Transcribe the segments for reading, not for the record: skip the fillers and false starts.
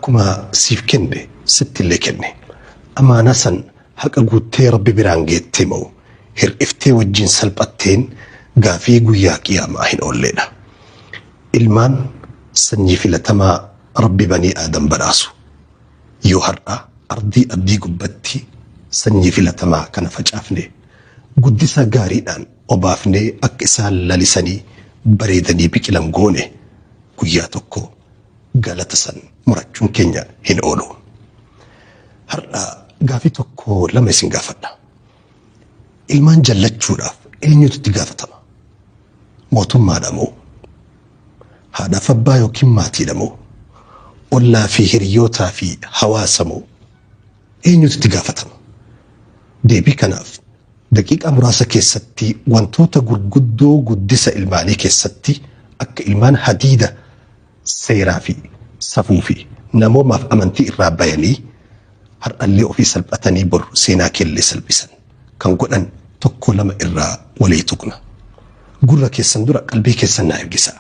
akkuma siif kenne sittillee kenne. Amaana san haqa guuttee Rabbi biraan geettee moo hir'iftee wajjin salphatteen gaafii guyyaa qiyaamaa hin oolleedha. Ilmaan sanyii filatamaa Rabbi banii Aadam badhaasu. Yoo har'a ardii abdii gubbatti sanyii filatamaa kana facaafne guddisa gaariidhaan obaafnee akka isaan lalisanii bareedanii biqilan goone guyyaa tokko galata san murachuun keenya hin oolu. Har'a gaafii tokko lama isin gaafadha. Ilmaan jallachuudhaaf eenyutu itti gaafatama? Mootummaadha moo? Haadhaaf abbaa yookiin maatiidha moo? Ollaa fi hiriyootaa fi hawaasa moo? Eenyutu itti gaafatama? Deebii kanaaf daqiiqaa muraasa keessatti wantoota gurguddoo guddisa ilmaanii keessatti akka ilmaan hadiida seeraa fi safuu fi namoomaaf amantii irraa bayanii har'allee ofii salphatanii boru seenaa keellee salphisan kan godhan tokko lama irraa walii tuqna. Gurra keessan dura qalbii keessan naa ergisa.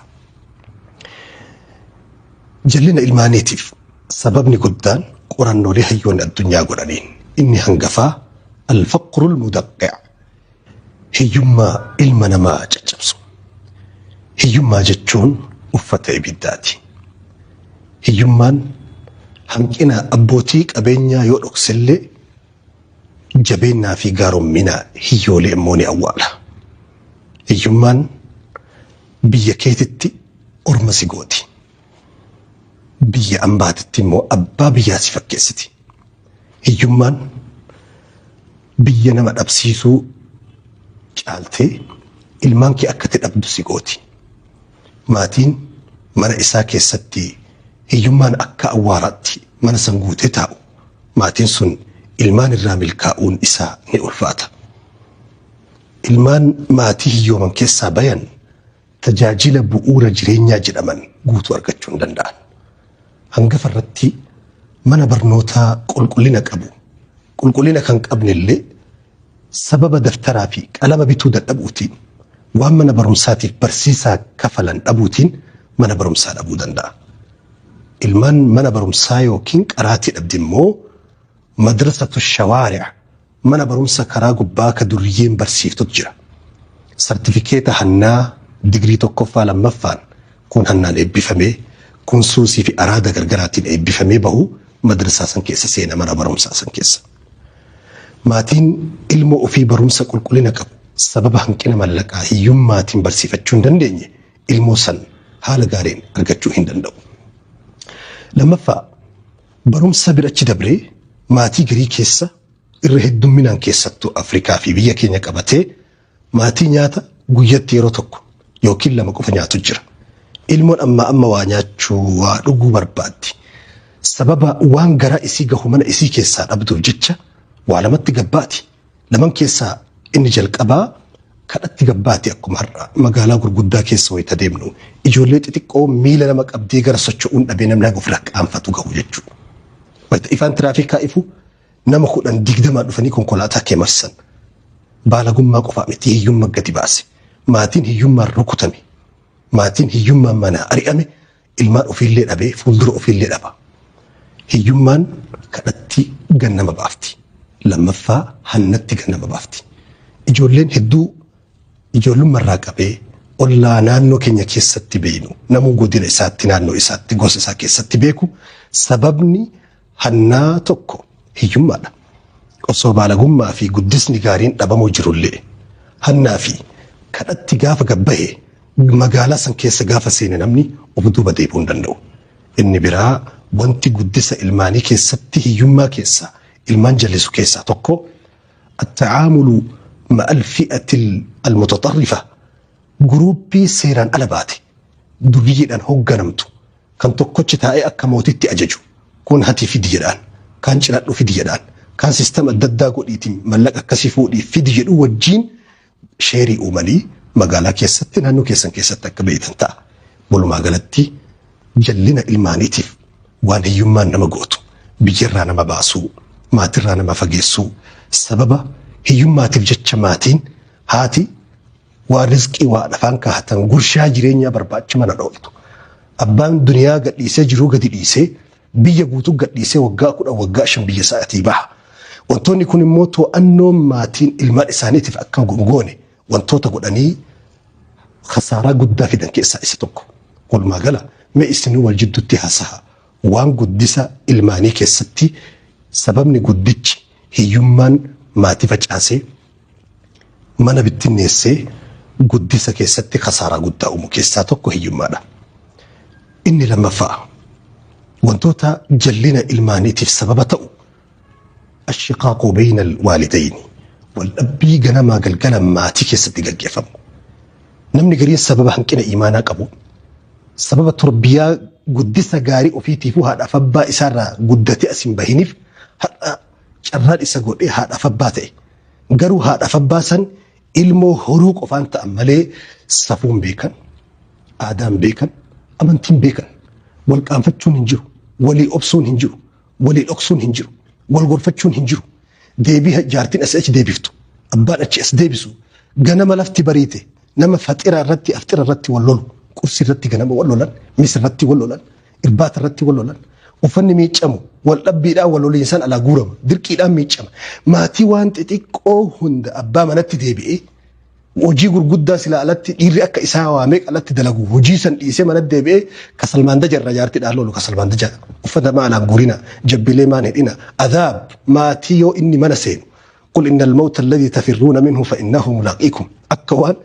Jallina ilmaaniitiif sababni guddaan qorannoolee hayyoonni addunyaa godhaniin inni hangafaa الفقر المدقع هيما المنما ججبسو هيما جتشون أفتة إبداتي هيمان هنكنا أبوتيك أبينيا يورك سلي جبينا في غارم منا هيولي أموني أولا هيمان بيكيتتي أرمسي قوتي بيا أمباتتي مو أبا بياسي فكيستي هيمان biyya nama dhabsiisuu caaltee ilmaan kee akka dhabdu si gooti. Maatiin mana isaa keessatti hiyyummaan akka awwaaraatti mana san guutee taa'u. Maatiin sun ilmaan irraa milkaa'uun isaa ni ulfaata. Ilmaan maatii hiyyooman keessaa bayan tajaajila bu'uura jireenyaa jedhaman guutuu argachuu hin danda'an. Hangafa irratti mana barnootaa qulqullina qabu. Qulqullina kan qabnellee sababa daftaraa fi qalama bituu dadhabuutiin waan mana barumsaatiif barsiisaa kafalan dhabuutiin mana barumsaa dhabuu danda'a. Ilmaan mana barumsaa yookiin qaraatii dhabdi immoo madrasatu shawaari'a mana barumsa karaa gubbaa ka duriyyeen barsiiftutu jira. Sartifikeeta hannaa digirii tokkoffaa lammaffaan kun hannaan eebbifamee kun suusii fi araada gargaraatiin eebbifamee bahu madrasaa san keessa seena mana barumsaa san keessa. Maatiin ilmoo ofii barumsa qulqullina qabu sababa hanqina mallaqaa hiyyummaatiin barsiifachuu hin dandeenye ilmoo san haala gaariin argachuu hin danda'u. Lammaffaa barumsa birachi dabree maatii garii keessa irra heddumminaan keessattuu Afrikaa fi biyya keenya qabatee maatii nyaata guyyatti yeroo tokko yookiin lama qofa nyaatu jira. Ilmoon amma waa nyaachuu waa dhuguu barbaaddi. Sababa waan garaa isii gahu mana isii keessaa dhabduuf jecha waa lamatti gabbaati. Laman keessaa inni jalqabaa kadhatti gabbaati akkuma har'a magaalaa gurguddaa keessa wayita deemnu ijoollee xixiqqoo miila nama qabdee gara socho'uun dhabee namni ofirraa qaanfatu gahu jechuudha. Wayita ifaan tiraafikaa ifu nama 10-20 dhufanii konkolaataa kee marsan. Baalagummaa qofaa miti hiyyummaa gadi baase. Maatiin hiyyummaan rukutame. Maatiin hiyyummaan manaa ari'ame ilmaan ofiillee dhabee fuuldura ofiillee dhaba. Hiyyummaan kadhatti gannama baafti. Lammaffaa hannatti gannama baafti. Ijoolleen hedduu ijoollummaarraa qabee ollaa naannoo keenya keessatti beeynu namuu godina isaatti naannoo isaatti gosa isaa keessatti beeku sababni hannaa tokko hiyyummaadha. Osoo baalagummaa fi guddisni gaariin dhabamuu jirullee hannaa fi kadhatti gaafa gabbahe magaalaa san keessa gaafa seene namni of duuba deebi'uu hin danda'u. Inni biraa wanti guddisa ilmaanii keessatti hiyyummaa keessaa ilmaan jallisu keessaa tokko التعامل مع الفئة المتطرفة جروبي سيران على باتي دريجان هو جنمتو كان تقطش تاعي أكموتي تأججو كون هاتي في ديران كان شناتو في ديران كان سيستم الددا قوليتي ملك أكسفو لي في دير وجين شيري أمالي مقالا كيستين هنو كيستك بيتن تا بولو مقالتي جلنا المانيتيف وان هيومان نمقوتو بجرانا مباسو ما ترانا مفاقيسو سببا hiyyummaatiif jecha maatiin haati waa rizqii waa dhafaan kaahatan gurshaa jireenyaa barbaacha mana dhooftu. Abbaan duniyaa gadhiisee jiruu gadi dhiisee biyya guutuu gadhiisee waggaa 10 waggaa 5 biyya isaatii baha. Wantoonni kun immoo to'annoo maatiin ilmaan isaaniitiif akka gongoone wantoota godhanii khasaaraa guddaa fidan keessaa isa tokko. Walumaa gala mee isinuu wal jidduutti haasa'a waan guddisa ilmaanii keessatti sababni guddichi hiyyummaan maatii facaasee mana bittinneessee guddisa keessatti khasaaraa guddaa uumu keessaa tokko hiyyummaadha. Inni lammaffaa wantoota jallina ilmaaniitiif sababa ta'u الشقاق بين الوالدين والأبي جنما قلقنا ماتي كيست دقيقة نمني قرين سبب هنكنا إيمانا قبو سبب تربية قدسة قاري وفي تيفوها الأفبا إسارة قدتي أسم بهنف هذا شرار إساقول إيه هذا أفباتي قروا هذا أفباسا إلمو هروق وفان تأملي صفون بيكن آدم بيكن أمنتين بيكن والكانفتشون هنجو ولي أبسون هنجو ولي الأقسون هنجو والغرفتشون هنجرو ديبيها جارتين أسأج ديبيفتو أبان أتش ديبسو غنما لفتي بريتي نما فاتيرا الرتي أفتيرا الرتي واللولو كرسي الرتي غنما واللولان ميس الرتي واللولان إربات الرتي واللولان وفني ميتشامو والأبي لا واللولي إنسان على غورم دركي لا ميتشام ما تي وان تتيكو هند أبا منتي ديبي إيه وجي غرغدا سلا التي ديري أكا إساوا ميك التي دلغو وجي سن إيسي منت ديبي كسلمان دجر جارتي دالولو كسلمان دجر وفدا ما على غورينا جبلي ما ندينا عذاب ما تيو إني منسين قل إن الموت الذي تفرون منه فإنه ملاقيكم أكوان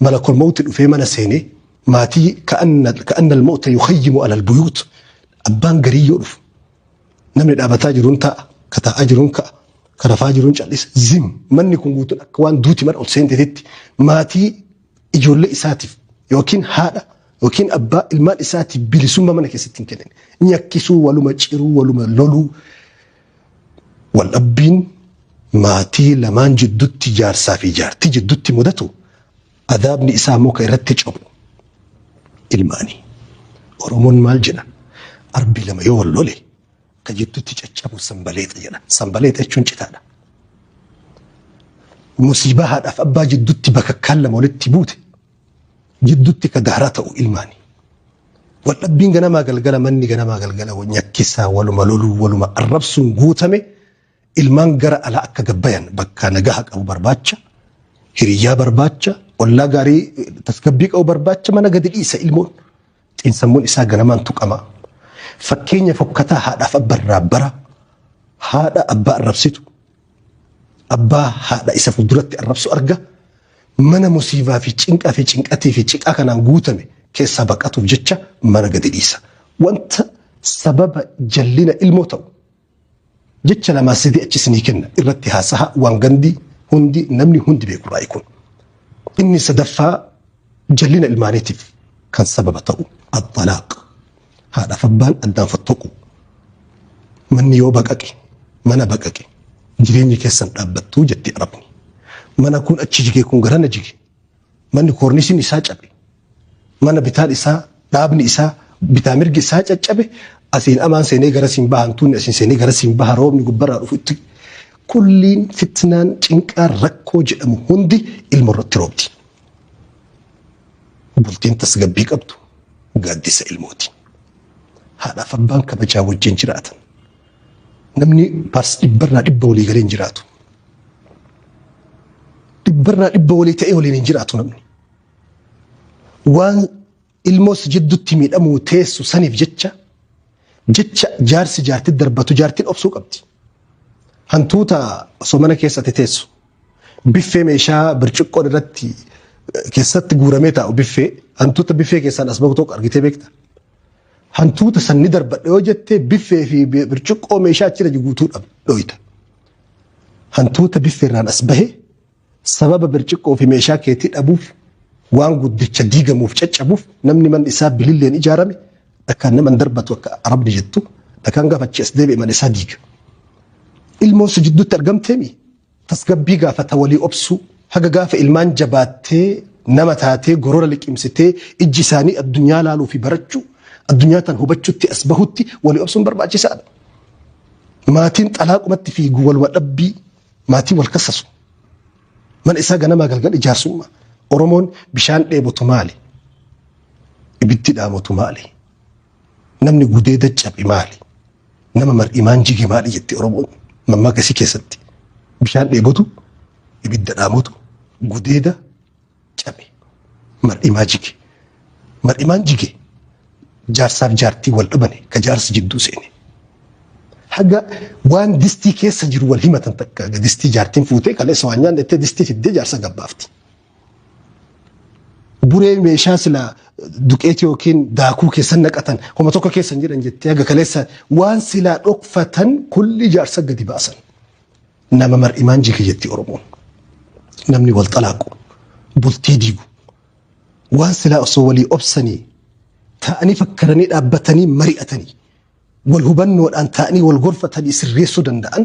ملك الموت في منسيني ما تي كأن الموت يخيم على البيوت أبان قري يعرف نمن الأبتاجرون تا كتاجرون كرفاجرون جالس زم من يكون قوتون أكوان دوتي من أولسين تتي ماتي إجول إساتف يوكين هذا يوكين أبا المال إساتف بلسوما منك ستين كنين نيكسو ولو مجرو ولو ملولو والأبين ماتي لمان جدوتي جار سافي جار تي جدوتي مدتو عذابني إسامو كيرتج أبو الماني ورمون مال جنا أربي لما يولو لي كجدوتي جتشابو سنباليت جنا سنباليت اتشون جتانا مصيبة هذا فأبا جدوتي بك كلم ولدتي بوتي جدوتي كدهرته إلماني والأبين جنا ما قلقلا مني جنا ما قلقلا ونيكسا ولو ملولو ولو ما الربسون قوتمي إلمان قرأ على أكا قبيان بكا نقاهك أو برباتشا هريا برباتشا ولا قاري تسكبيك أو برباتشا ما نقدر إيسا إلمون إنسمون إسا جنمان تقما فكين يفكتا هذا فأبا الرابرة هذا أبا الربسيتو أبا هذا إسا فدرت الربسو أرقا منا مصيبة في تشنكا في تشنكاتي في تشنكا كان نقوتمي كيس سابقاتو بجتشا ما نقدر إيسا وانت سبب جلنا الموتو جتشا لما سيدي أتشسني كنا إرتها سها وانغندي هندي نمني هندي بيكون رأيكم إني سدفا جلنا المانيتيف كان سبب تو الطلاق هذا فبان أدان فتوكو من يو بقاكي منا بقاكي جريني كيسان أبتو جتي أربني منا كون أتشيجي كون غرانا جيجي من كورنيسي نساج أبي منا بتال إسا دابني إسا بتامرجي إساج أبي أسين أمان سيني غرسين باهن تون أسين سيني غرسين باها روبني قبرا رفوتي كلين فتنان تنكار ركو جأمو هندي المرة تروبتي بلتين تسقبيك أبتو قادسة الموتي هذا فبان كبجاو الجنجرات نمني بارس إبرنا إبا ولي غلين جراتو إبرنا إبا ولي تأي ولي ننجراتو نمني وان الموس جدو التميد أمو تيسو سنف جتشا جتشا جارسي جارتي درباتو جارتي الأبسوك أبتي هنتوتا صومنا كيسة تتيسو بفي ميشا برشقو درتي كيسة غورميتا أو بفي هنتوتا بفي كيسة أسبقتوك أرغيتي بيكتا هنتوتا سني دربات يوجدتي بفي في برشقو ميشا تيرا جغوتو أبدويتا هنتوتا بفي ران أسبهي سبب برشقو في ميشا كيتي أبوف وان قدتش ديغا موف تشتش أبوف نمني من إساب بليلين إجارمي لكان نمن دربات وكا عربني جدتو لكان قافت أسديبي من إسا ديغا ilmoon si jidduutti argamteemi tasgabbii gaafata walii obsu haga gaafa ilmaan jabaattee nama taatee gorora liqimsitee ijji isaanii addunyaa laaluu fi barachuu addunyaa tan hubachuutti as bahutti walii obsuun barbaachisaadha. Maatiin xalaaqumatti fiigu wal wadhabbii maatii wal kassasu mana isaa ganamaa galgal ijaarsummaa Oromoon bishaan dheebotu maali ibiddi dhaamotu maali namni gudeeda cabe maali nama mar'imaan jige maali jetti Oromoon mammaa gasii keessatti bishaan dheebotu ibidda dhaamotu gudeeda cabe mar'imaa jige mar'imaan jige jaarsaaf jaartii wal dhabane ka jaarsi jidduu seene haga waan distii keessa jiru wal himatan takka distii jaartiin fuutee kaleessa waan nyaanne itti distii fiddee jaarsa gabbaafti. Buree meeshaa sila duqeeti yookiin daakuu keessan naqatan kuma tokko keessan jedhan jettee haga kaleessa waan silaa dhokfatan kulli jaarsa gadi baasan. Nama mar'imaan jige jetti Oromoon. Namni wal xalaaqu bultii diigu waan silaa osoo walii obsanii ta'anii fakkaranii dhaabbatanii mari'atanii wal hubannoodhaan ta'anii wal gorfatanii sirreessuu danda'an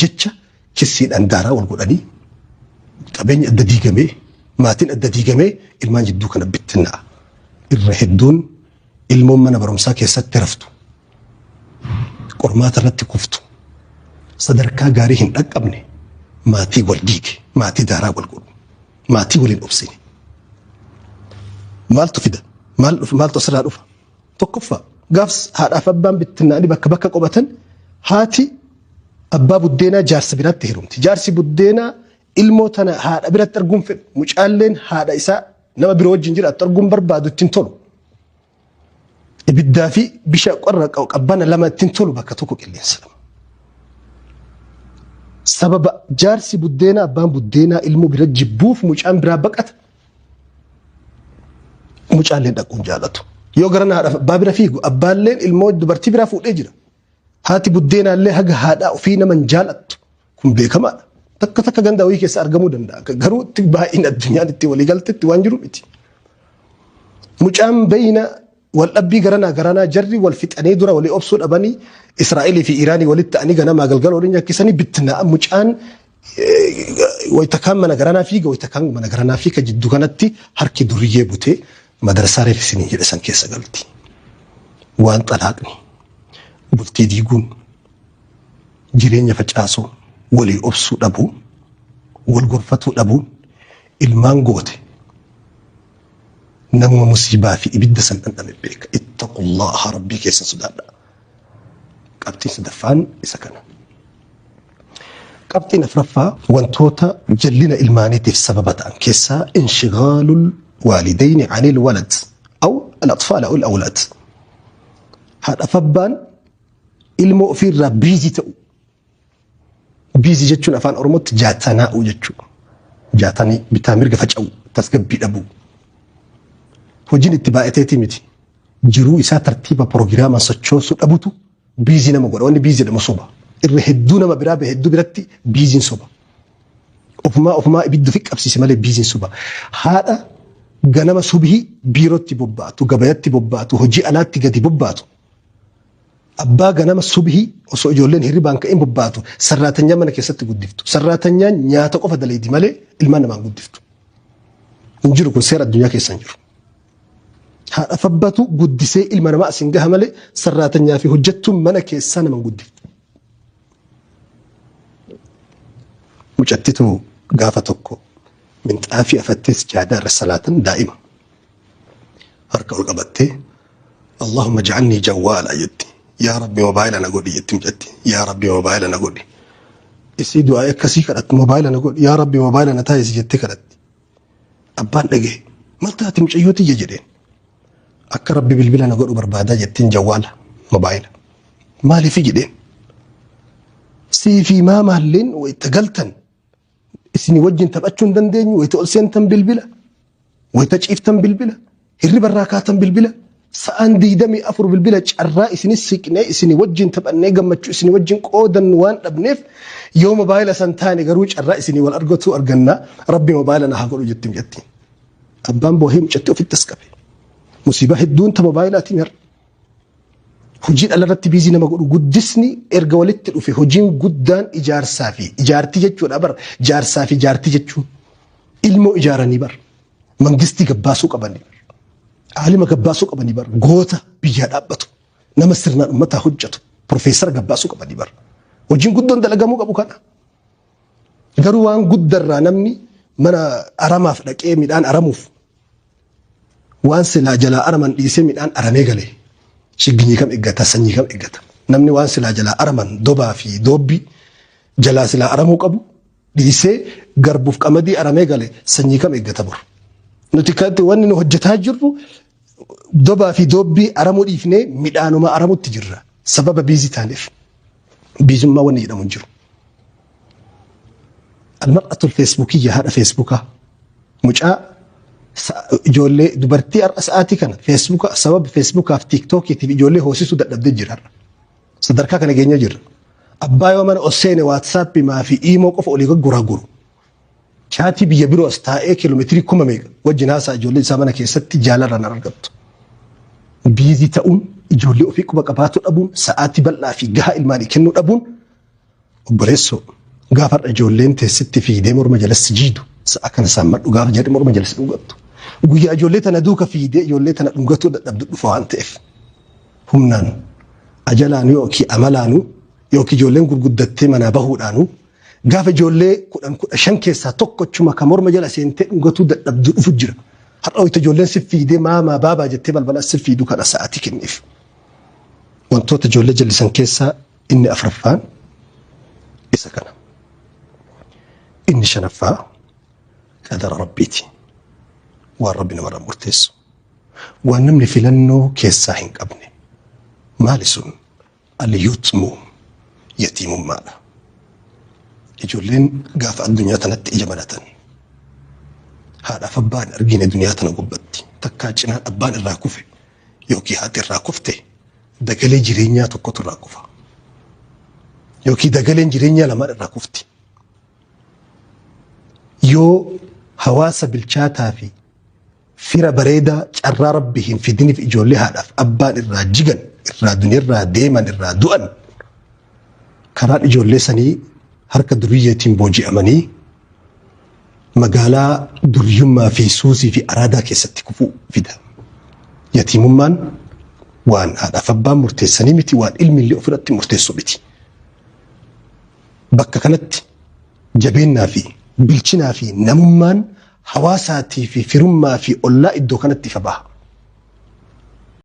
jecha kissiidhaan daaraa wal godhanii qabeenya adda diigamee maatiin adda diigamee ilmaan jidduu kana bittinna'a. Irra hedduun ilmoon mana barumsaa keessatti raftu qormaata irratti kuftu sadarkaa gaarii hin dhaqqabne maatii wal diige maatii daaraa wal godhu maatii waliin obsine maaltu fida maaltu asirraa dhufa tokkoffaa gaafs haadhaaf abbaan bittinnaa'anii bakka bakka qobatan haati abbaa buddeenaa jaarsa biraatti hirumti jaarsi buddeenaa ilmoo tana haadha biratti arguun fedhu mucaalleen haadha isaa nama biroo wajjin jiraattu arguun barbaadu ittiin tolu ibiddaa fi bishaan qorra qabbana lama ittiin tolu bakka tokko qilleensa lama. Sababa jaarsi buddeenaa abbaan buddeenaa ilmoo bira jibbuuf mucaan biraa baqata mucaalleen dhaquun jaalatu. Yoo gara haadha abbaa bira fiigu abbaalleen ilmoo dubartii biraa fuudhee jira. Haati buddeenaallee haga haadhaa ofii naman jaalattu kun beekamaadha. Takka takka ganda wayii keessa argamuu danda'a. Garuu itti baay'een addunyaan itti walii galtetti waan jiru miti. Mucaan bayina wal dhabbii garanaa jarri wal fixanii dura walii obsuu dhabanii Israa'elii fi Iraanii walitti ta'anii ganamaa galgala waliin nyakkisanii bittinnaa'an mucaan wayita kaan mana garanaa fiiga wayita kaan mana garanaa fiiga jidduu kanatti harki duriyyee butee madarsaa reeffisinii jedhe san keessa galti. Waan xalaaqni bultii diiguun jireenya facaasuu walii obsuu dhabuun wal gorfatuu dhabuun ilmaan goote namuma musiibaa fi ibidda san dhandhame beeka ittaqullaha rabbii keessa sodaadha. Qabxiin sadaffaan isa kana. Qabxiin afraffaa wantoota jallina ilmaaniitiif sababa ta'an keessaa inshigaalul والدين عن الولد أو الأطفال أو الأولاد. هذا فبان المؤفر بيزي تأو بيزي جتشون أفان أرمت جاتنا أو جتشو جاتني بتامير فجأة تسكب بأبو وجين اتباعتي تيمتي جرو إسا ترتيب بروجراما ساتشو سود أبوتو بيزي نمغور واني بيزي نمصوبة الرهدونا ما برابه هدو براتي بيزي نصوبة أفما إبدو فيك أبسيسي مالي بيزي نصوبة هذا ganama subhii biirootti bobbaatu gabayatti bobbaatu hojii alaatti gadi bobbaatu abbaa ganama subhii osoo ijoolleen hirribaan ka'in bobbaatu sarraatanyaan mana keessatti guddiftu sarraatanyaan nyaata qofa daleedi malee ilmaan namaan guddiftu hin jiru kun seera addunyaa keessa hin jiru haadha fabbatu guddisee ilma namaa asin gaha malee sarraatanyaa fi hojjettuun mana keessaa namaan guddiftu mucattitu gaafa tokko من طافي أفتس جادار الصلاة دائما أركع القبتي اللهم اجعلني جوالا يدي يا ربي موبايلا نقول يتم جدي يا ربي موبايلا نقول يسي دعاء كسي كرت موبايلا نقول يا ربي موبايلا نتايز جدي كرت أبان لقي ما تاتي مش أيوتي يجرين أك ربي بالبلا نقول بربادا جتين جوالا موبايلا مالي في جدين سي في ما مالين ويتقلتن إسني وجن تبأتشون دندني ويتألسين تنبلبلة ويتجئفتن بالبلة هرب الراكاتن بالبلة سأندي دمي أفر بالبلة الرأي إسني السكنة إسني وجن تبأني جمتشو إسني وجن قودا وان أبنف يوم موبايل سنتاني قروج الرأي إسني والأرجوتو أرجنا ربي موبايلنا هقولوا جتم جتين أبان بوهم جتو في التسكبي مصيبة هدون تموبايلات مر هجين على رتب بيزينا ما قولوا قدسني إرجولت وفي هجين قدان إيجار سافي إيجارتي جتشو الأبر جار سافي جارتي جتشو ilmoo ijaaranii bar mangistii gabbaasuu qabanii bar aalima gabbaasuu qabanii bar goota biyyaa dhaabbatu nama sirnaan uummataa hojjetu profeesara gabbaasuu qabanii bar hojiin guddoon dalagamuu qabu kana garuu waan guddarraa namni mana aramaaf dhaqee midhaan aramuuf waan silaa jalaa araman dhiisee midhaan aramee galee shigginyi kam eeggata sanyii kam eeggata namni waan silaa jalaa araman dobaa fi doobbii jalaa silaa aramuu qabu dhiisee garbuuf qamadii aramee gale sanyii kam eeggata bor. Nuti kanatti wanni nu hojjetaa jirru dobaa fi doobbii aramuu dhiifnee midhaanuma aramutti jirra. Sababa biizii taaneef. Biizummaa wanni jedhamu hin jiru. Almar'atul feesbuukiyya haadha feesbuukaa. Mucaa ijoollee dubartii har'a sa'aatii kana feesbuuka sababa feesbuukaaf tiiktookiitiif ijoollee hoosisuu dadhabdee jira. Sadarkaa kana geenya jirra. Abbaa yoo mana osseene waatsaappii maa fi iimoo qofa olii gurguraa guru. Chaatii biyya biroo as taa'ee kiiloomeetirii 1000 wajjin haasaa ijoollee isaa mana keessatti jaalarraan argattu. Biizii ta'uun ijoollee ofii quba qabaatu dhabuun sa'aatii bal'aa fi gahaa ilmaanii kennuu dhabuun obboleessoo gaafa har'a ijoolleen teessitti fiidee morma jalatti jiidu sa'a kana saammadhu gaafa jedhe morma jalatti dhugattu. Guyyaa ijoollee tana duuka fiidee ijoollee tana dhugatuu dadhabdu dhufa waan ta'eef humnaan ajalaanu yookiin amalaanu yookiin ijoolleen gurguddattee manaa bahuudhaanu gaafa ijoollee 15 keessaa tokkochuma kan morma jala seentee dhugatuu dadhabdu dhufu jira. Har'a wayita ijoolleen si fiidee maamaa baabaa jettee balbala si fiidu kana sa'aatii kenneef. Wantoota ijoollee jallisan keessaa inni afuraffaan isa kana. Inni shanaffaa qadara rabbiiti. Waan rabbi namarraa murteessu. Waan namni filannoo keessaa hin qabne. Maali sun? Al-yutmu yatiimummaadha. Ijoolleen gaafa addunyaa tanatti ija maratan. Haadhaaf abbaan argine duniyaa tana gubbatti. Takkaa cinaan abbaan irraa kufe yookiin haati irraa kufte dagalee jireenyaa tokkotu irraa kufa. Yookiin dagaleen jireenyaa lamaan irraa kufti. Yoo hawaasa bilchaataa fi fira bareedaa carraa rabbi hin fidiniif ijoollee haadhaaf abbaan irraa jigan irraa duniirraa deeman irraa du'an karaan ijoollee sanii harka duriyyeetiin booji'amanii magaalaa duriyummaa fi suusii fi araadaa keessatti kufuu fida. Yatiimummaan waan haadhaaf abbaan murteessanii miti waan ilmi illee ofirratti murteessu miti. Bakka kanatti jabeennaa fi bilchinaa fi namummaan hawaasaatii fi firummaa fi ollaa iddoo kanatti ifa baha.